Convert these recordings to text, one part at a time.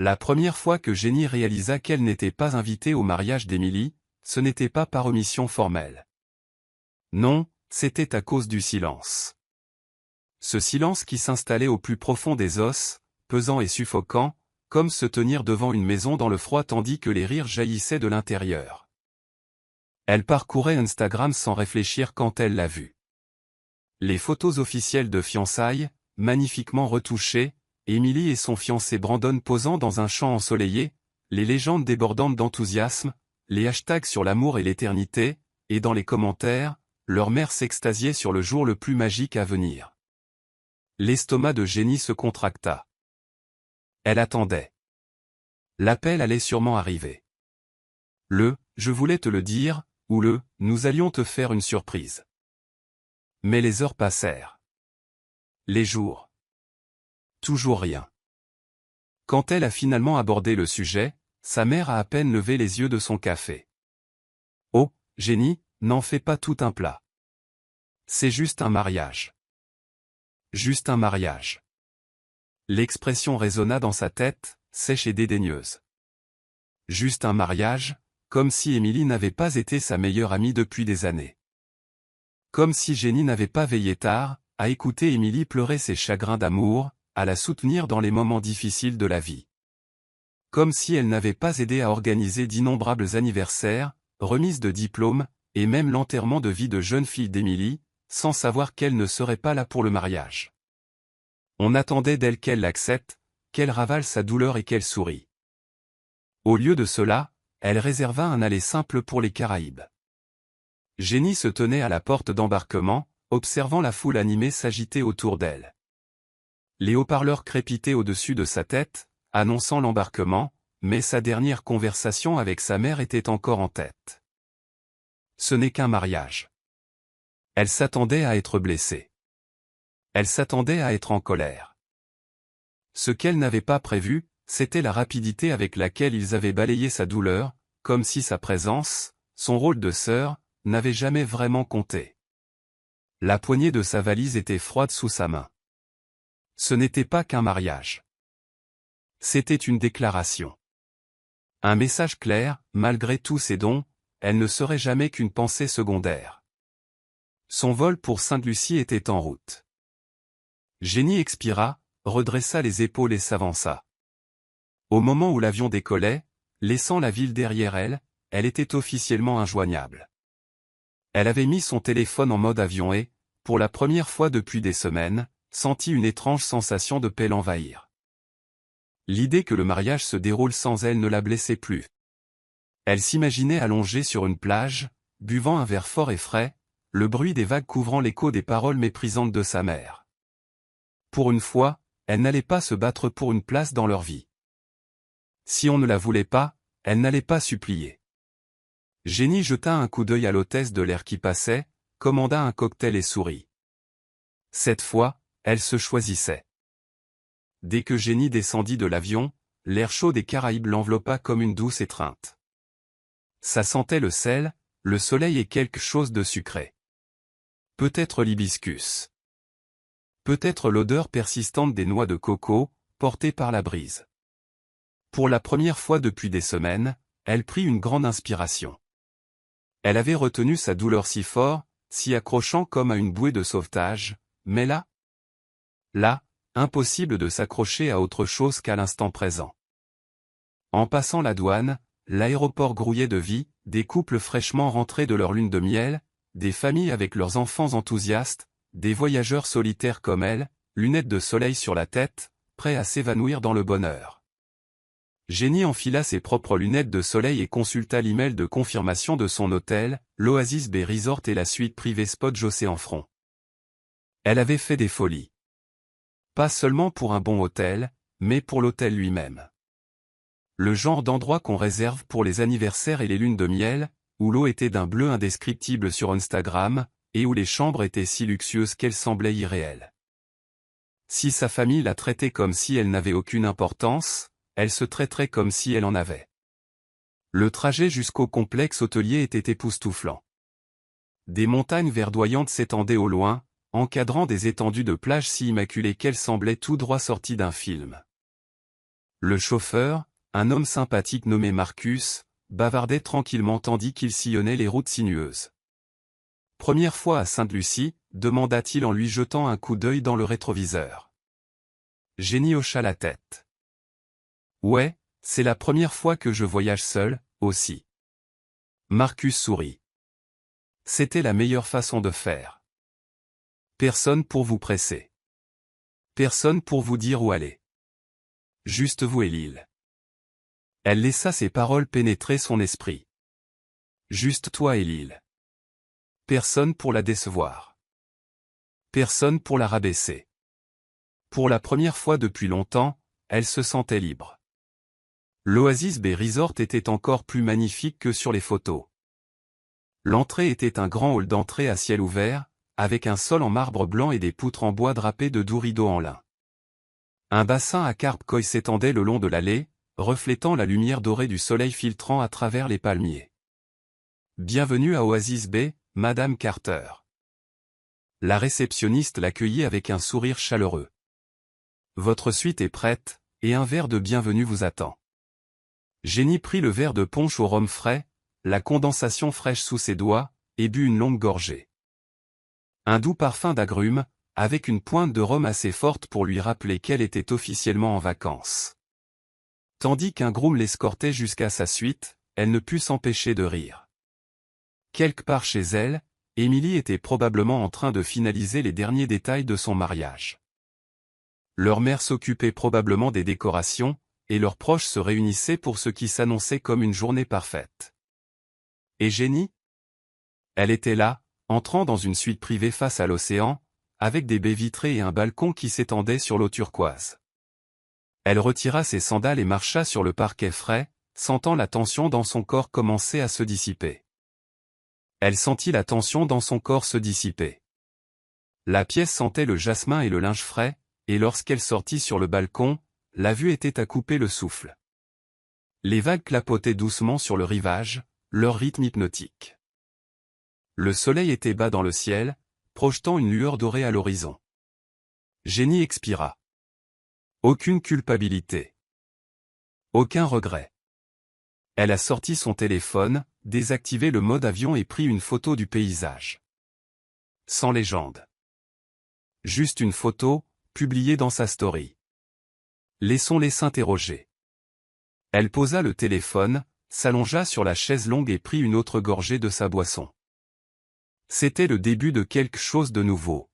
La première fois que Jenny réalisa qu'elle n'était pas invitée au mariage d'Emily, ce n'était pas par omission formelle. Non, c'était à cause du silence. Ce silence qui s'installait au plus profond des os, pesant et suffocant, comme se tenir devant une maison dans le froid tandis que les rires jaillissaient de l'intérieur. Elle parcourait Instagram sans réfléchir quand elle l'a vu. Les photos officielles de fiançailles, magnifiquement retouchées, Emily et son fiancé Brandon posant dans un champ ensoleillé, les légendes débordantes d'enthousiasme, les hashtags sur l'amour et l'éternité, et dans les commentaires, leur mère s'extasiait sur le jour le plus magique à venir. L'estomac de Jenny se contracta. Elle attendait. L'appel allait sûrement arriver. Je voulais te le dire, ou nous allions te faire une surprise. Mais les heures passèrent. Les jours. Toujours rien. Quand elle a finalement abordé le sujet, sa mère a à peine levé les yeux de son café. Oh, Jenny, n'en fais pas tout un plat. C'est juste un mariage. Juste un mariage. L'expression résonna dans sa tête, sèche et dédaigneuse. Juste un mariage, comme si Emily n'avait pas été sa meilleure amie depuis des années. Comme si Jenny n'avait pas veillé tard, à écouter Emily pleurer ses chagrins d'amour, à la soutenir dans les moments difficiles de la vie. Comme si elle n'avait pas aidé à organiser d'innombrables anniversaires, remises de diplômes, et même l'enterrement de vie de jeune fille d'Emily, sans savoir qu'elle ne serait pas là pour le mariage. On attendait d'elle qu'elle l'accepte, qu'elle ravale sa douleur et qu'elle sourie. Au lieu de cela, elle réserva un aller simple pour les Caraïbes. Jenny se tenait à la porte d'embarquement, observant la foule animée s'agiter autour d'elle. Les haut-parleurs crépitaient au-dessus de sa tête, annonçant l'embarquement, mais sa dernière conversation avec sa mère était encore en tête. Ce n'est qu'un mariage. Elle s'attendait à être blessée. Elle s'attendait à être en colère. Ce qu'elle n'avait pas prévu, c'était la rapidité avec laquelle ils avaient balayé sa douleur, comme si sa présence, son rôle de sœur, n'avait jamais vraiment compté. La poignée de sa valise était froide sous sa main. Ce n'était pas qu'un mariage. C'était une déclaration. Un message clair, malgré tous ses dons, elle ne serait jamais qu'une pensée secondaire. Son vol pour Sainte-Lucie était en route. Jenny expira, redressa les épaules et s'avança. Au moment où l'avion décollait, laissant la ville derrière elle, elle était officiellement injoignable. Elle avait mis son téléphone en mode avion et, pour la première fois depuis des semaines, sentit une étrange sensation de paix l'envahir. L'idée que le mariage se déroule sans elle ne la blessait plus. Elle s'imaginait allongée sur une plage, buvant un verre fort et frais, le bruit des vagues couvrant l'écho des paroles méprisantes de sa mère. Pour une fois, elle n'allait pas se battre pour une place dans leur vie. Si on ne la voulait pas, elle n'allait pas supplier. Jenny jeta un coup d'œil à l'hôtesse de l'air qui passait, commanda un cocktail et sourit. Cette fois, elle se choisissait. Dès que Jenny descendit de l'avion, l'air chaud des Caraïbes l'enveloppa comme une douce étreinte. Ça sentait le sel, le soleil et quelque chose de sucré. Peut-être l'hibiscus. Peut-être l'odeur persistante des noix de coco, portée par la brise. Pour la première fois depuis des semaines, elle prit une grande inspiration. Elle avait retenu sa douleur si fort, si accrochant comme à une bouée de sauvetage, mais là, impossible de s'accrocher à autre chose qu'à l'instant présent. En passant la douane, l'aéroport grouillait de vie, des couples fraîchement rentrés de leur lune de miel, des familles avec leurs enfants enthousiastes, des voyageurs solitaires comme elle, lunettes de soleil sur la tête, prêts à s'évanouir dans le bonheur. Jenny enfila ses propres lunettes de soleil et consulta l'email de confirmation de son hôtel, l'Oasis Bay Resort et la suite privée Spot Océan Front. Elle avait fait des folies. Pas seulement pour un bon hôtel, mais pour l'hôtel lui-même. Le genre d'endroit qu'on réserve pour les anniversaires et les lunes de miel, où l'eau était d'un bleu indescriptible sur Instagram, et où les chambres étaient si luxueuses qu'elles semblaient irréelles. Si sa famille la traitait comme si elle n'avait aucune importance, elle se traiterait comme si elle en avait. Le trajet jusqu'au complexe hôtelier était époustouflant. Des montagnes verdoyantes s'étendaient au loin, encadrant des étendues de plage si immaculées qu'elles semblaient tout droit sorties d'un film. Le chauffeur, un homme sympathique nommé Marcus, bavardait tranquillement tandis qu'il sillonnait les routes sinueuses. « Première fois à Sainte-Lucie ?» demanda-t-il en lui jetant un coup d'œil dans le rétroviseur. Jenny hocha la tête. « Ouais, c'est la première fois que je voyage seul, aussi. » Marcus sourit. C'était la meilleure façon de faire. Personne pour vous presser. Personne pour vous dire où aller. Juste vous et l'île. Elle laissa ces paroles pénétrer son esprit. Juste toi et l'île. Personne pour la décevoir. Personne pour la rabaisser. Pour la première fois depuis longtemps, elle se sentait libre. L'Oasis Bay Resort était encore plus magnifique que sur les photos. L'entrée était un grand hall d'entrée à ciel ouvert, avec un sol en marbre blanc et des poutres en bois drapées de doux rideaux en lin. Un bassin à carpe koi s'étendait le long de l'allée, reflétant la lumière dorée du soleil filtrant à travers les palmiers. Bienvenue à Oasis Bay, Madame Carter. La réceptionniste l'accueillit avec un sourire chaleureux. Votre suite est prête, et un verre de bienvenue vous attend. Jenny prit le verre de punch au rhum frais, la condensation fraîche sous ses doigts, et but une longue gorgée. Un doux parfum d'agrumes, avec une pointe de rhum assez forte pour lui rappeler qu'elle était officiellement en vacances. Tandis qu'un groom l'escortait jusqu'à sa suite, elle ne put s'empêcher de rire. Quelque part chez elle, Emily était probablement en train de finaliser les derniers détails de son mariage. Leur mère s'occupait probablement des décorations, et leurs proches se réunissaient pour ce qui s'annonçait comme une journée parfaite. Et Jenny? Elle était là, entrant dans une suite privée face à l'océan, avec des baies vitrées et un balcon qui s'étendait sur l'eau turquoise. Elle retira ses sandales et marcha sur le parquet frais, sentant la tension dans son corps commencer à se dissiper. Elle sentit la tension dans son corps se dissiper. La pièce sentait le jasmin et le linge frais, et lorsqu'elle sortit sur le balcon, la vue était à couper le souffle. Les vagues clapotaient doucement sur le rivage, leur rythme hypnotique. Le soleil était bas dans le ciel, projetant une lueur dorée à l'horizon. Jenny expira. Aucune culpabilité. Aucun regret. Elle a sorti son téléphone, désactivé le mode avion et pris une photo du paysage. Sans légende. Juste une photo, publiée dans sa story. Laissons-les s'interroger. Elle posa le téléphone, s'allongea sur la chaise longue et prit une autre gorgée de sa boisson. C'était le début de quelque chose de nouveau.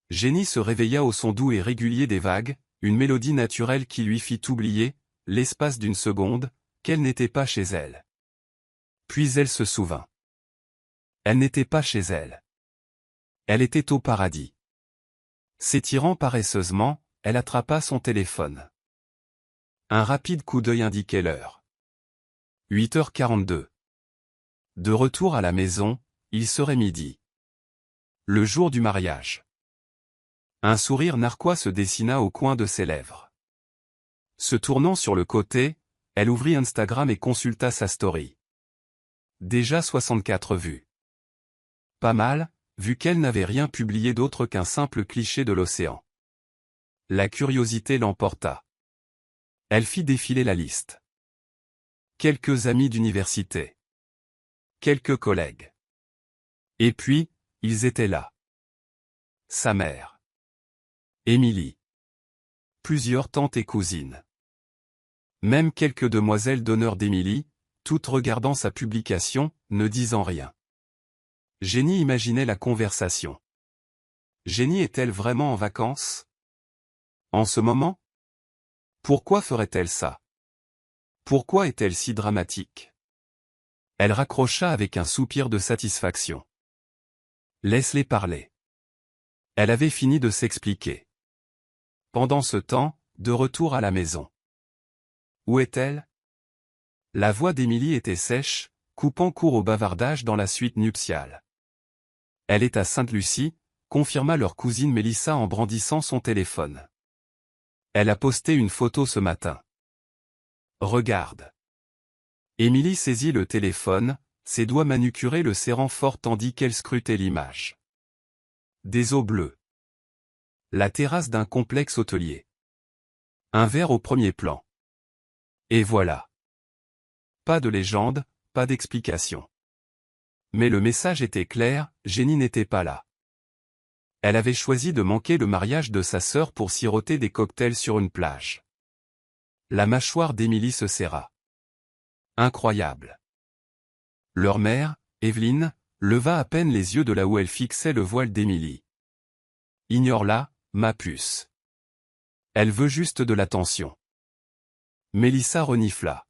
Jenny se réveilla au son doux et régulier des vagues, une mélodie naturelle qui lui fit oublier, l'espace d'une seconde, qu'elle n'était pas chez elle. Puis elle se souvint. Elle n'était pas chez elle. Elle était au paradis. S'étirant paresseusement, elle attrapa son téléphone. Un rapide coup d'œil indiquait l'heure. 8h42. De retour à la maison, il serait midi. Le jour du mariage. Un sourire narquois se dessina au coin de ses lèvres. Se tournant sur le côté, elle ouvrit Instagram et consulta sa story. Déjà 64 vues. Pas mal, vu qu'elle n'avait rien publié d'autre qu'un simple cliché de l'océan. La curiosité l'emporta. Elle fit défiler la liste. Quelques amis d'université. Quelques collègues. Et puis, ils étaient là. Sa mère. Émilie. Plusieurs tantes et cousines. Même quelques demoiselles d'honneur d'Émilie, toutes regardant sa publication, ne disant rien. Jenny imaginait la conversation. Jenny est-elle vraiment en vacances? En ce moment? Pourquoi ferait-elle ça? Pourquoi est-elle si dramatique? Elle raccrocha avec un soupir de satisfaction. Laisse-les parler. Elle avait fini de s'expliquer. Pendant ce temps, de retour à la maison. Où est-elle? La voix d'Émilie était sèche, coupant court au bavardage dans la suite nuptiale. Elle est à Sainte-Lucie, confirma leur cousine Mélissa en brandissant son téléphone. Elle a posté une photo ce matin. Regarde. Émilie saisit le téléphone, ses doigts manucurés le serrant fort tandis qu'elle scrutait l'image. Des eaux bleues. La terrasse d'un complexe hôtelier. Un verre au premier plan. Et voilà. Pas de légende, pas d'explication. Mais le message était clair, Jenny n'était pas là. Elle avait choisi de manquer le mariage de sa sœur pour siroter des cocktails sur une plage. La mâchoire d'Émilie se serra. Incroyable. Leur mère, Evelyne, leva à peine les yeux de là où elle fixait le voile d'Émilie. Ignore-la, ma puce. Elle veut juste de l'attention. Mélissa renifla.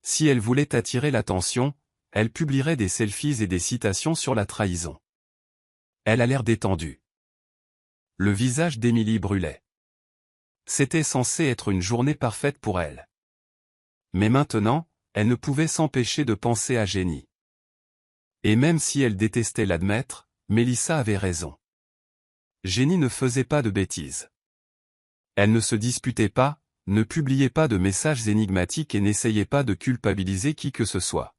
Si elle voulait attirer l'attention, elle publierait des selfies et des citations sur la trahison. Elle a l'air détendue. Le visage d'Émilie brûlait. C'était censé être une journée parfaite pour elle. Mais maintenant, elle ne pouvait s'empêcher de penser à Jenny. Et même si elle détestait l'admettre, Mélissa avait raison. Jenny ne faisait pas de bêtises. Elle ne se disputait pas, ne publiait pas de messages énigmatiques et n'essayait pas de culpabiliser qui que ce soit.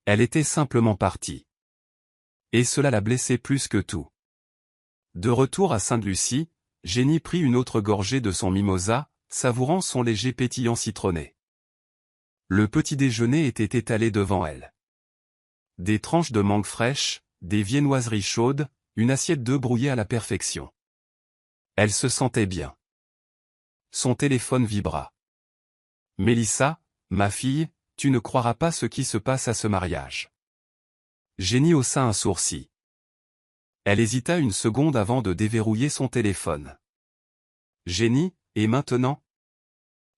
Elle était simplement partie. Et cela la blessait plus que tout. De retour à Sainte-Lucie, Jenny prit une autre gorgée de son mimosa, savourant son léger pétillant citronné. Le petit déjeuner était étalé devant elle. Des tranches de mangue fraîche, des viennoiseries chaudes, une assiette d'œufs brouillés à la perfection. Elle se sentait bien. Son téléphone vibra. « Mélissa, ma fille, tu ne croiras pas ce qui se passe à ce mariage. » Jenny haussa un sourcil. Elle hésita une seconde avant de déverrouiller son téléphone. « Jenny, et maintenant ?»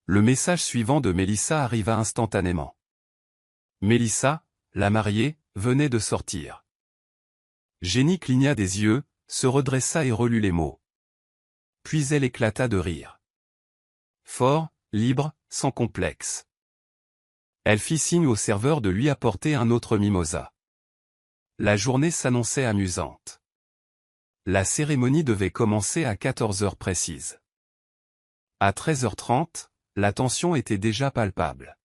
Le message suivant de Mélissa arriva instantanément. Mélissa, la mariée, venait de sortir. Jenny cligna des yeux, se redressa et relut les mots. Puis elle éclata de rire. Fort, libre, sans complexe. Elle fit signe au serveur de lui apporter un autre mimosa. La journée s'annonçait amusante. La cérémonie devait commencer à 14 heures précises. À 13h30, la tension était déjà palpable.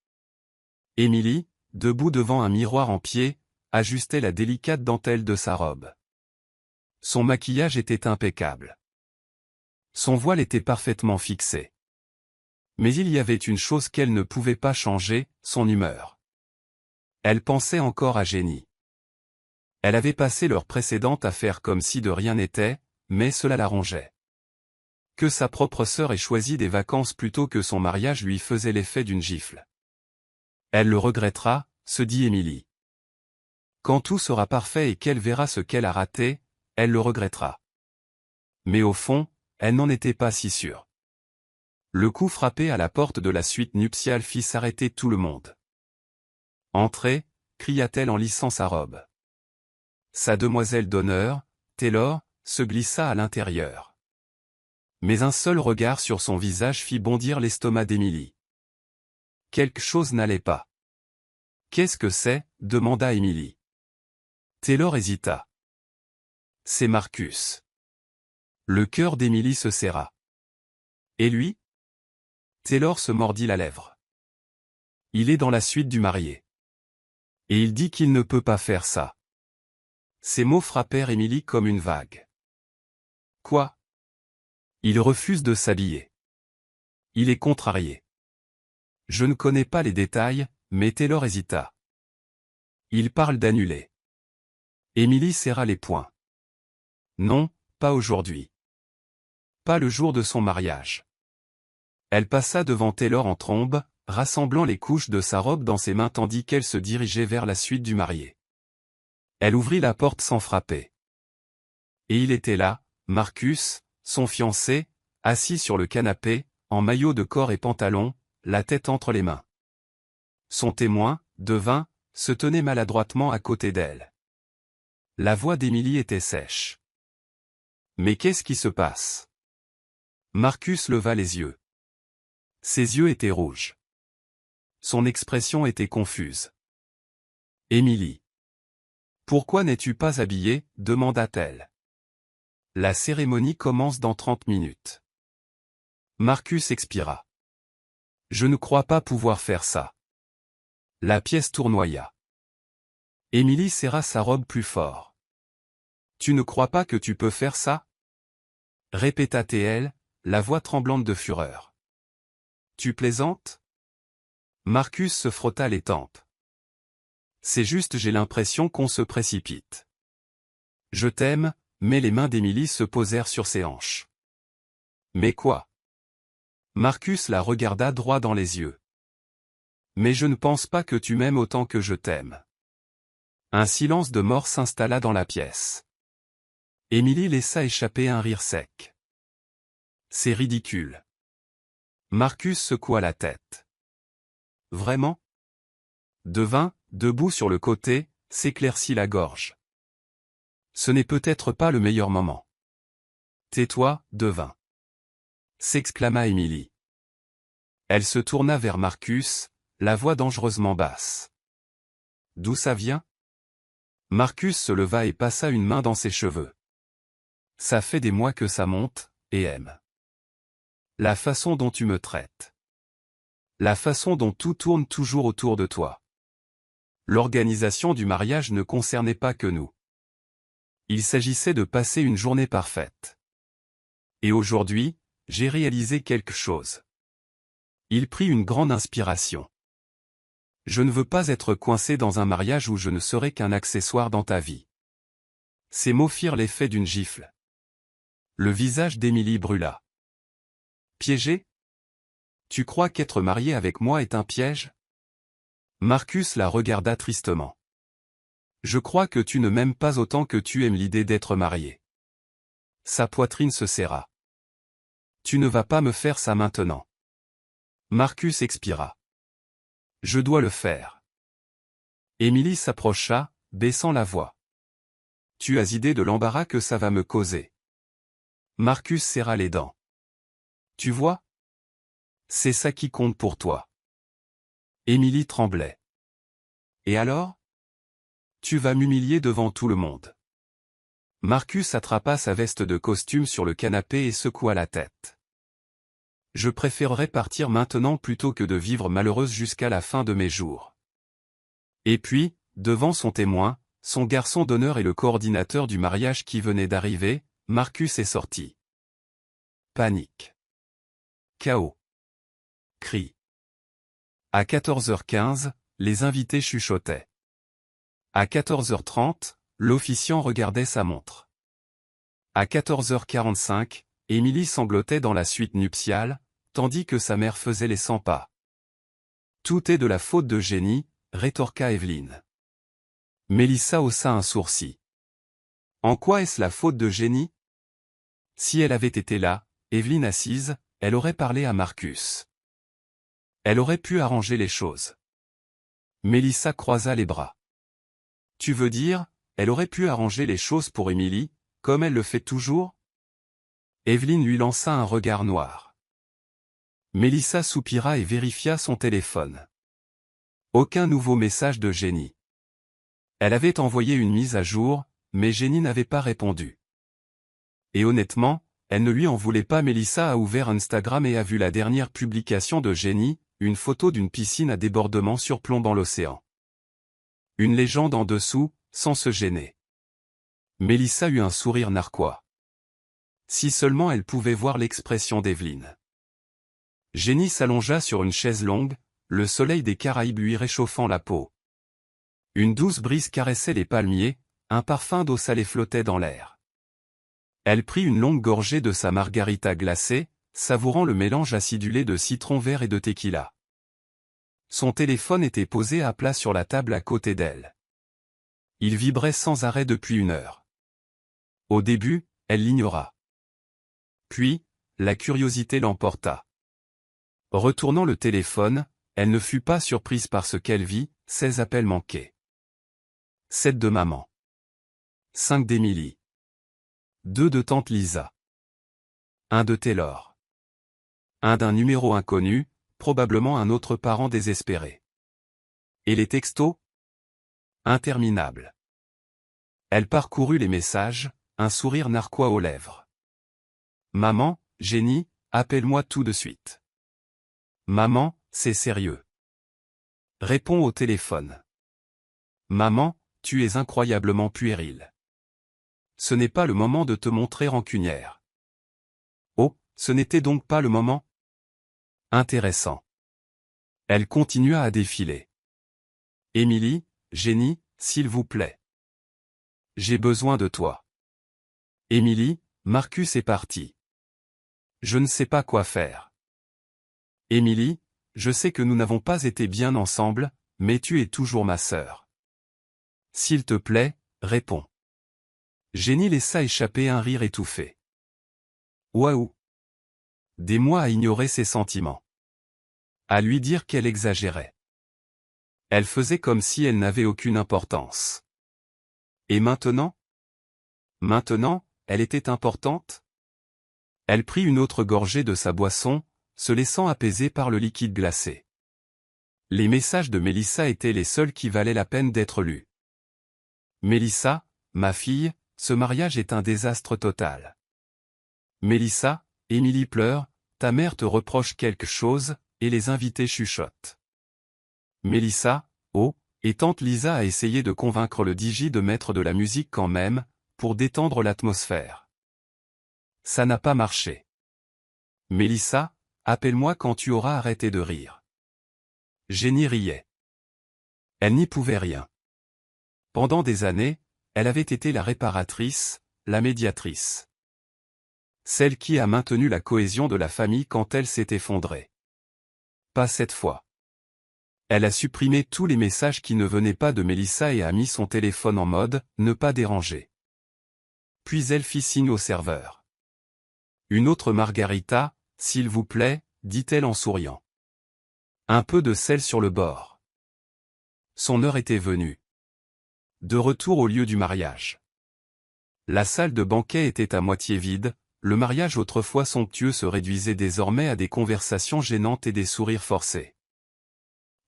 Émilie, debout devant un miroir en pied, ajustait la délicate dentelle de sa robe. Son maquillage était impeccable. Son voile était parfaitement fixé. Mais il y avait une chose qu'elle ne pouvait pas changer, son humeur. Elle pensait encore à Jenny. Elle avait passé l'heure précédente à faire comme si de rien n'était, mais cela la rongeait. Que sa propre sœur ait choisi des vacances plutôt que son mariage lui faisait l'effet d'une gifle. Elle le regrettera, se dit Émilie. Quand tout sera parfait et qu'elle verra ce qu'elle a raté, elle le regrettera. Mais au fond, elle n'en était pas si sûre. Le coup frappé à la porte de la suite nuptiale fit s'arrêter tout le monde. « Entrez » cria-t-elle en lissant sa robe. Sa demoiselle d'honneur, Taylor, se glissa à l'intérieur. Mais un seul regard sur son visage fit bondir l'estomac d'Émilie. Quelque chose n'allait pas. « Qu'est-ce que c'est » demanda Émilie. Taylor hésita. « C'est Marcus. » Le cœur d'Émilie se serra. « Et lui ?» Taylor se mordit la lèvre. « Il est dans la suite du marié. Et il dit qu'il ne peut pas faire ça. » Ces mots frappèrent Émilie comme une vague. « Quoi ? Il refuse de s'habiller. Il est contrarié. » Je ne connais pas les détails, mais Taylor hésita. « Il parle d'annuler. » Émilie serra les poings. « Non, pas aujourd'hui. Pas le jour de son mariage. » Elle passa devant Taylor en trombe, rassemblant les couches de sa robe dans ses mains tandis qu'elle se dirigeait vers la suite du marié. Elle ouvrit la porte sans frapper. Et il était là, Marcus, son fiancé, assis sur le canapé, en maillot de corps et pantalon, la tête entre les mains. Son témoin, Devin, se tenait maladroitement à côté d'elle. La voix d'Émilie était sèche. « Mais qu'est-ce qui se passe ?» Marcus leva les yeux. Ses yeux étaient rouges. Son expression était confuse. « Émilie. Pourquoi n'es-tu pas habillée » demanda-t-elle. « La cérémonie commence dans 30 minutes. » Marcus expira. « Je ne crois pas pouvoir faire ça. » La pièce tournoya. Émilie serra sa robe plus fort. « Tu ne crois pas que tu peux faire ça » répéta-t-elle, la voix tremblante de fureur. Tu plaisantes? Marcus se frotta les tempes. C'est juste, j'ai l'impression qu'on se précipite. Je t'aime, mais les mains d'Émilie se posèrent sur ses hanches. Mais quoi? Marcus la regarda droit dans les yeux. Mais je ne pense pas que tu m'aimes autant que je t'aime. Un silence de mort s'installa dans la pièce. Émilie laissa échapper un rire sec. C'est ridicule. Marcus secoua la tête. Vraiment? Devin, debout sur le côté, s'éclaircit la gorge. Ce n'est peut-être pas le meilleur moment. Tais-toi, Devin. S'exclama Émilie. Elle se tourna vers Marcus, la voix dangereusement basse. D'où ça vient? Marcus se leva et passa une main dans ses cheveux. Ça fait des mois que ça monte, et aime. La façon dont tu me traites. La façon dont tout tourne toujours autour de toi. L'organisation du mariage ne concernait pas que nous. Il s'agissait de passer une journée parfaite. Et aujourd'hui, j'ai réalisé quelque chose. Il prit une grande inspiration. Je ne veux pas être coincé dans un mariage où je ne serai qu'un accessoire dans ta vie. Ces mots firent l'effet d'une gifle. Le visage d'Émilie brûla. Piégé? Tu crois qu'être marié avec moi est un piège? Marcus la regarda tristement. Je crois que tu ne m'aimes pas autant que tu aimes l'idée d'être marié. Sa poitrine se serra. Tu ne vas pas me faire ça maintenant. Marcus expira. Je dois le faire. Émilie s'approcha, baissant la voix. Tu as idée de l'embarras que ça va me causer. Marcus serra les dents. Tu vois? C'est ça qui compte pour toi. Émilie tremblait. Et alors? Tu vas m'humilier devant tout le monde. Marcus attrapa sa veste de costume sur le canapé et secoua la tête. Je préférerais partir maintenant plutôt que de vivre malheureuse jusqu'à la fin de mes jours. Et puis, devant son témoin, son garçon d'honneur et le coordinateur du mariage qui venait d'arriver, Marcus est sorti. Panique. Chaos. Cris. À 14h15, les invités chuchotaient. À 14h30, l'officiant regardait sa montre. À 14h45, Émilie sanglotait dans la suite nuptiale, tandis que sa mère faisait les 100 pas. Tout est de la faute de Jenny, rétorqua Evelyne. Mélissa haussa un sourcil. En quoi est-ce la faute de Jenny? Si elle avait été là, Evelyne assise, elle aurait parlé à Marcus. Elle aurait pu arranger les choses. Mélissa croisa les bras. Tu veux dire, elle aurait pu arranger les choses pour Émilie, comme elle le fait toujours? Evelyne lui lança un regard noir. Mélissa soupira et vérifia son téléphone. Aucun nouveau message de Jenny. Elle avait envoyé une mise à jour, mais Jenny n'avait pas répondu. Et honnêtement, elle ne lui en voulait pas. Mélissa a ouvert Instagram et a vu la dernière publication de Jenny, une photo d'une piscine à débordement surplombant l'océan. Une légende en dessous, sans se gêner. Mélissa eut un sourire narquois. Si seulement elle pouvait voir l'expression d'Evelyne. Jenny s'allongea sur une chaise longue, le soleil des Caraïbes lui réchauffant la peau. Une douce brise caressait les palmiers, un parfum d'eau salée flottait dans l'air. Elle prit une longue gorgée de sa margarita glacée, savourant le mélange acidulé de citron vert et de tequila. Son téléphone était posé à plat sur la table à côté d'elle. Il vibrait sans arrêt depuis 1 heure. Au début, elle l'ignora. Puis, la curiosité l'emporta. Retournant le téléphone, elle ne fut pas surprise par ce qu'elle vit, 16 appels manqués. 7 de maman. 5 d'Émilie. 2 de tante Lisa. 1 de Taylor. 1 d'un numéro inconnu, probablement un autre parent désespéré. Et les textos? Interminables. Elle parcourut les messages, un sourire narquois aux lèvres. Maman, Jenny, appelle-moi tout de suite. Maman, c'est sérieux. Réponds au téléphone. Maman, tu es incroyablement puérile. Ce n'est pas le moment de te montrer rancunière. Oh, ce n'était donc pas le moment? Intéressant. Elle continua à défiler. Émilie, Jenny, s'il vous plaît. J'ai besoin de toi. Émilie, Marcus est parti. Je ne sais pas quoi faire. Émilie, je sais que nous n'avons pas été bien ensemble, mais tu es toujours ma sœur. S'il te plaît, réponds. Jenny laissa échapper un rire étouffé. Waouh! Des mois à ignorer ses sentiments. À lui dire qu'elle exagérait. Elle faisait comme si elle n'avait aucune importance. Et maintenant? Maintenant, elle était importante? Elle prit une autre gorgée de sa boisson, se laissant apaiser par le liquide glacé. Les messages de Mélissa étaient les seuls qui valaient la peine d'être lus. Mélissa, ma fille, ce mariage est un désastre total. Mélissa, Émilie pleure, ta mère te reproche quelque chose, et les invités chuchotent. Mélissa, oh, et tante Lisa a essayé de convaincre le DJ de mettre de la musique quand même, pour détendre l'atmosphère. Ça n'a pas marché. Mélissa, appelle-moi quand tu auras arrêté de rire. Jenny riait. Elle n'y pouvait rien. Pendant des années, elle avait été la réparatrice, la médiatrice. Celle qui a maintenu la cohésion de la famille quand elle s'est effondrée. Pas cette fois. Elle a supprimé tous les messages qui ne venaient pas de Mélissa et a mis son téléphone en mode « ne pas déranger ». Puis elle fit signe au serveur. Une autre margarita, s'il vous plaît, dit-elle en souriant. Un peu de sel sur le bord. Son heure était venue. De retour au lieu du mariage. La salle de banquet était à moitié vide, le mariage autrefois somptueux se réduisait désormais à des conversations gênantes et des sourires forcés.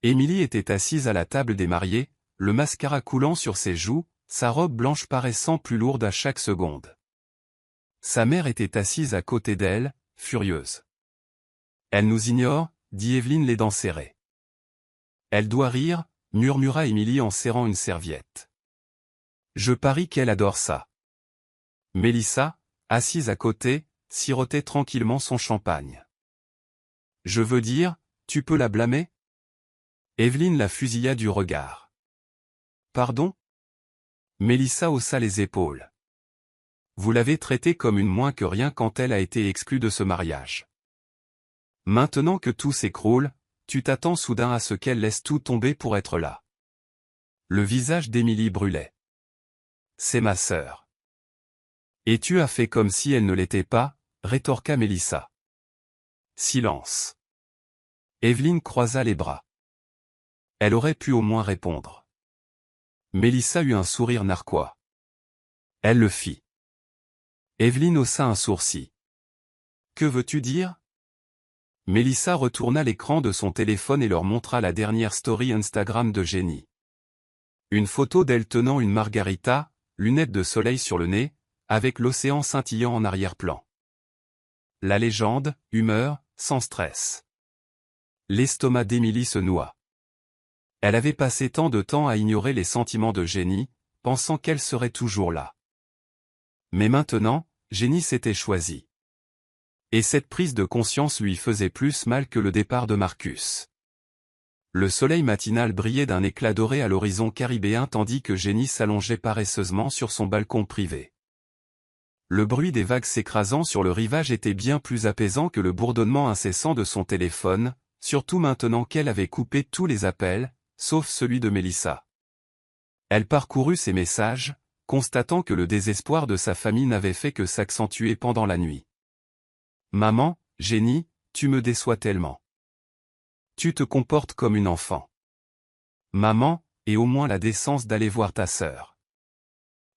Émilie était assise à la table des mariés, le mascara coulant sur ses joues, sa robe blanche paraissant plus lourde à chaque seconde. Sa mère était assise à côté d'elle, furieuse. Elle nous ignore, dit Evelyne les dents serrées. Elle doit rire, murmura Émilie en serrant une serviette. Je parie qu'elle adore ça. Mélissa, assise à côté, sirotait tranquillement son champagne. Je veux dire, tu peux la blâmer? Evelyne la fusilla du regard. Pardon? Mélissa haussa les épaules. Vous l'avez traitée comme une moins que rien quand elle a été exclue de ce mariage. Maintenant que tout s'écroule, tu t'attends soudain à ce qu'elle laisse tout tomber pour être là. Le visage d'Émilie brûlait. C'est ma sœur. Et tu as fait comme si elle ne l'était pas, rétorqua Mélissa. Silence. Evelyne croisa les bras. Elle aurait pu au moins répondre. Mélissa eut un sourire narquois. Elle le fit. Evelyne haussa un sourcil. Que veux-tu dire? Mélissa retourna l'écran de son téléphone et leur montra la dernière story Instagram de Jenny. Une photo d'elle tenant une margarita, lunettes de soleil sur le nez, avec l'océan scintillant en arrière-plan. La légende, humeur, sans stress. L'estomac d'Émilie se noua. Elle avait passé tant de temps à ignorer les sentiments de Jenny, pensant qu'elle serait toujours là. Mais maintenant, Jenny s'était choisie. Et cette prise de conscience lui faisait plus mal que le départ de Marcus. Le soleil matinal brillait d'un éclat doré à l'horizon caribéen tandis que Jenny s'allongeait paresseusement sur son balcon privé. Le bruit des vagues s'écrasant sur le rivage était bien plus apaisant que le bourdonnement incessant de son téléphone, surtout maintenant qu'elle avait coupé tous les appels, sauf celui de Mélissa. Elle parcourut ses messages, constatant que le désespoir de sa famille n'avait fait que s'accentuer pendant la nuit. Maman, Jenny, tu me déçois tellement. Tu te comportes comme une enfant. Maman, et au moins la décence d'aller voir ta sœur.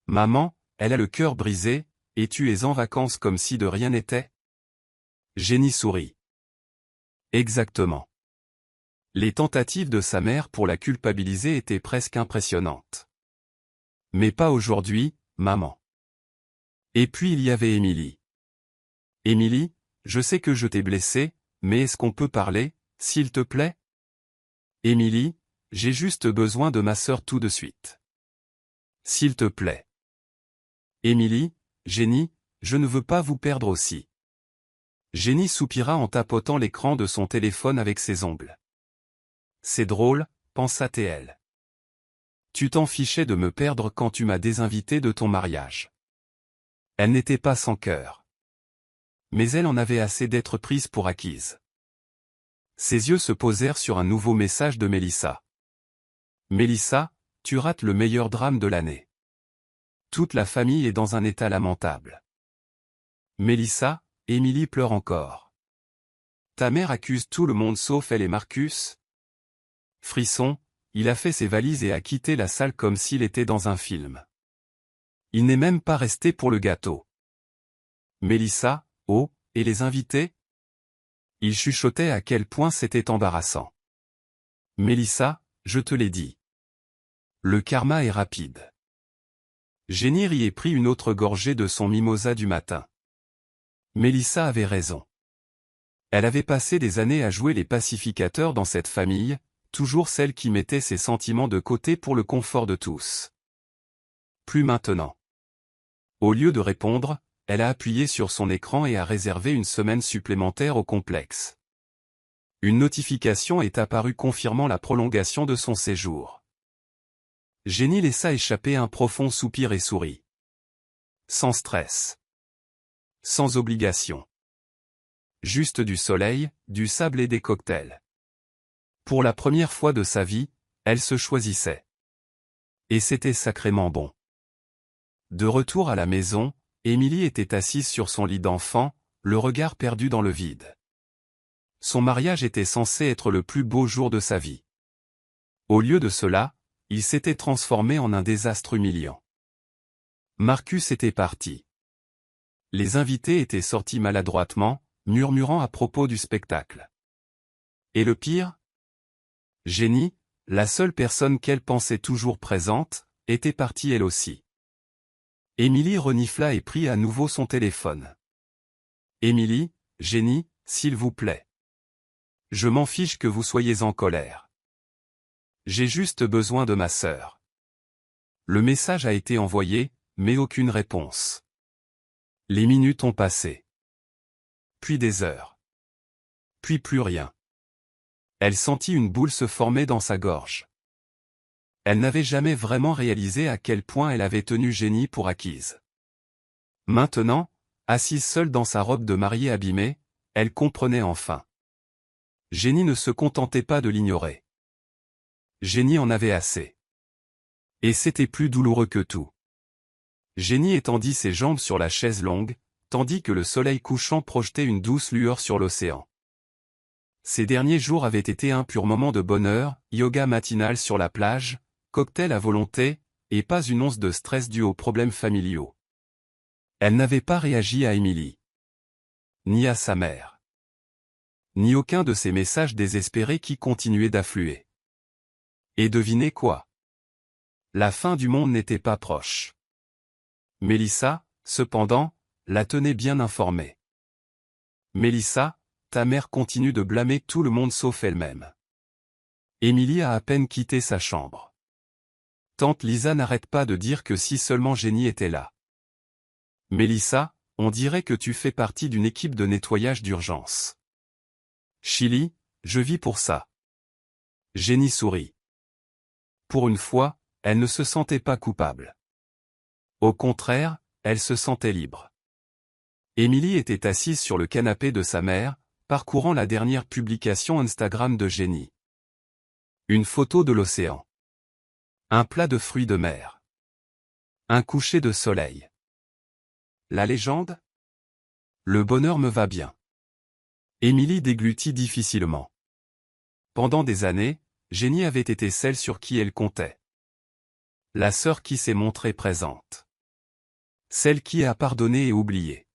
Maman, elle a le cœur brisé, et tu es en vacances comme si de rien n'était? Jenny sourit. Exactement. Les tentatives de sa mère pour la culpabiliser étaient presque impressionnantes. Mais pas aujourd'hui, maman. Et puis il y avait Émilie. Émilie, je sais que je t'ai blessée, mais est-ce qu'on peut parler, s'il te plaît? Émilie, j'ai juste besoin de ma sœur tout de suite. S'il te plaît. Émilie, Jenny, je ne veux pas vous perdre aussi. Jenny soupira en tapotant l'écran de son téléphone avec ses ongles. C'est drôle, pensa TL. Tu t'en fichais de me perdre quand tu m'as désinvité de ton mariage. Elle n'était pas sans cœur. Mais elle en avait assez d'être prise pour acquise. Ses yeux se posèrent sur un nouveau message de Mélissa. Mélissa, tu rates le meilleur drame de l'année. Toute la famille est dans un état lamentable. Mélissa, Émilie pleure encore. Ta mère accuse tout le monde sauf elle et Marcus. Frisson, il a fait ses valises et a quitté la salle comme s'il était dans un film. Il n'est même pas resté pour le gâteau. Mélissa, oh, et les invités? Il chuchotait à quel point c'était embarrassant. Mélissa, je te l'ai dit. Le karma est rapide. Jenny riait prit une autre gorgée de son mimosa du matin. Mélissa avait raison. Elle avait passé des années à jouer les pacificateurs dans cette famille, toujours celle qui mettait ses sentiments de côté pour le confort de tous. Plus maintenant. Au lieu de répondre, elle a appuyé sur son écran et a réservé une semaine supplémentaire au complexe. Une notification est apparue confirmant la prolongation de son séjour. Jenny laissa échapper un profond soupir et sourit. Sans stress. Sans obligation. Juste du soleil, du sable et des cocktails. Pour la première fois de sa vie, elle se choisissait. Et c'était sacrément bon. De retour à la maison, Émilie était assise sur son lit d'enfant, le regard perdu dans le vide. Son mariage était censé être le plus beau jour de sa vie. Au lieu de cela, il s'était transformé en un désastre humiliant. Marcus était parti. Les invités étaient sortis maladroitement, murmurant à propos du spectacle. Et le pire? Jenny, la seule personne qu'elle pensait toujours présente, était partie elle aussi. Émilie renifla et prit à nouveau son téléphone. Émilie, Jenny, s'il vous plaît. Je m'en fiche que vous soyez en colère. J'ai juste besoin de ma sœur. Le message a été envoyé, mais aucune réponse. Les minutes ont passé. Puis des heures. Puis plus rien. Elle sentit une boule se former dans sa gorge. Elle n'avait jamais vraiment réalisé à quel point elle avait tenu Jenny pour acquise. Maintenant, assise seule dans sa robe de mariée abîmée, elle comprenait enfin. Jenny ne se contentait pas de l'ignorer. Jenny en avait assez. Et c'était plus douloureux que tout. Jenny étendit ses jambes sur la chaise longue, tandis que le soleil couchant projetait une douce lueur sur l'océan. Ces derniers jours avaient été un pur moment de bonheur, yoga matinal sur la plage, cocktail à volonté, et pas une once de stress dû aux problèmes familiaux. Elle n'avait pas réagi à Émilie. Ni à sa mère. Ni aucun de ces messages désespérés qui continuaient d'affluer. Et devinez quoi? La fin du monde n'était pas proche. Mélissa, cependant, la tenait bien informée. Mélissa, ta mère continue de blâmer tout le monde sauf elle-même. Émilie a à peine quitté sa chambre. Tante Lisa n'arrête pas de dire que si seulement Jenny était là. Mélissa, on dirait que tu fais partie d'une équipe de nettoyage d'urgence. Chili, je vis pour ça. Jenny sourit. Pour une fois, elle ne se sentait pas coupable. Au contraire, elle se sentait libre. Émilie était assise sur le canapé de sa mère, parcourant la dernière publication Instagram de Jenny. Une photo de l'océan. Un plat de fruits de mer. Un coucher de soleil. La légende? Le bonheur me va bien. Émilie déglutit difficilement. Pendant des années, Jenny avait été celle sur qui elle comptait. La sœur qui s'est montrée présente. Celle qui a pardonné et oublié.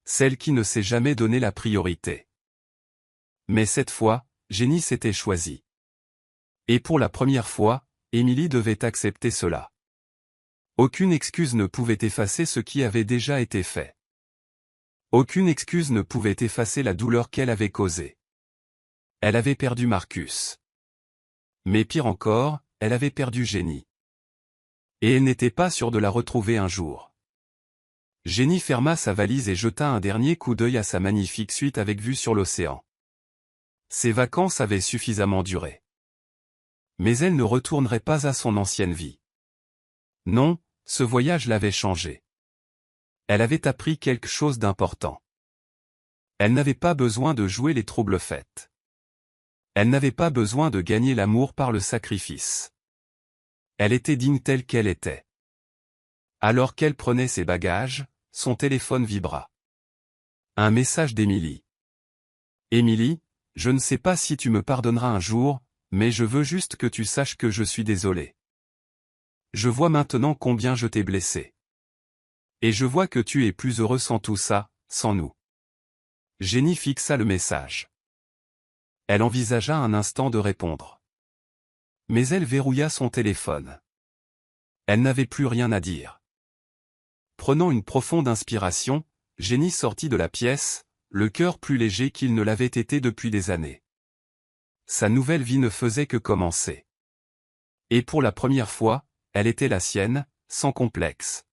Celle qui ne s'est jamais donné la priorité. Mais cette fois, Jenny s'était choisie. Et pour la première fois, Émilie devait accepter cela. Aucune excuse ne pouvait effacer ce qui avait déjà été fait. Aucune excuse ne pouvait effacer la douleur qu'elle avait causée. Elle avait perdu Marcus. Mais pire encore, elle avait perdu Jenny. Et elle n'était pas sûre de la retrouver un jour. Jenny ferma sa valise et jeta un dernier coup d'œil à sa magnifique suite avec vue sur l'océan. Ses vacances avaient suffisamment duré. Mais elle ne retournerait pas à son ancienne vie. Non, ce voyage l'avait changée. Elle avait appris quelque chose d'important. Elle n'avait pas besoin de jouer les trouble-fêtes. Elle n'avait pas besoin de gagner l'amour par le sacrifice. Elle était digne telle qu'elle était. Alors qu'elle prenait ses bagages, son téléphone vibra. Un message d'Émilie. Émilie, je ne sais pas si tu me pardonneras un jour, mais je veux juste que tu saches que je suis désolé. Je vois maintenant combien je t'ai blessé. Et je vois que tu es plus heureux sans tout ça, sans nous. Jenny fixa le message. Elle envisagea un instant de répondre. Mais elle verrouilla son téléphone. Elle n'avait plus rien à dire. Prenant une profonde inspiration, Jenny sortit de la pièce, le cœur plus léger qu'il ne l'avait été depuis des années. Sa nouvelle vie ne faisait que commencer. Et pour la première fois, elle était la sienne, sans complexe.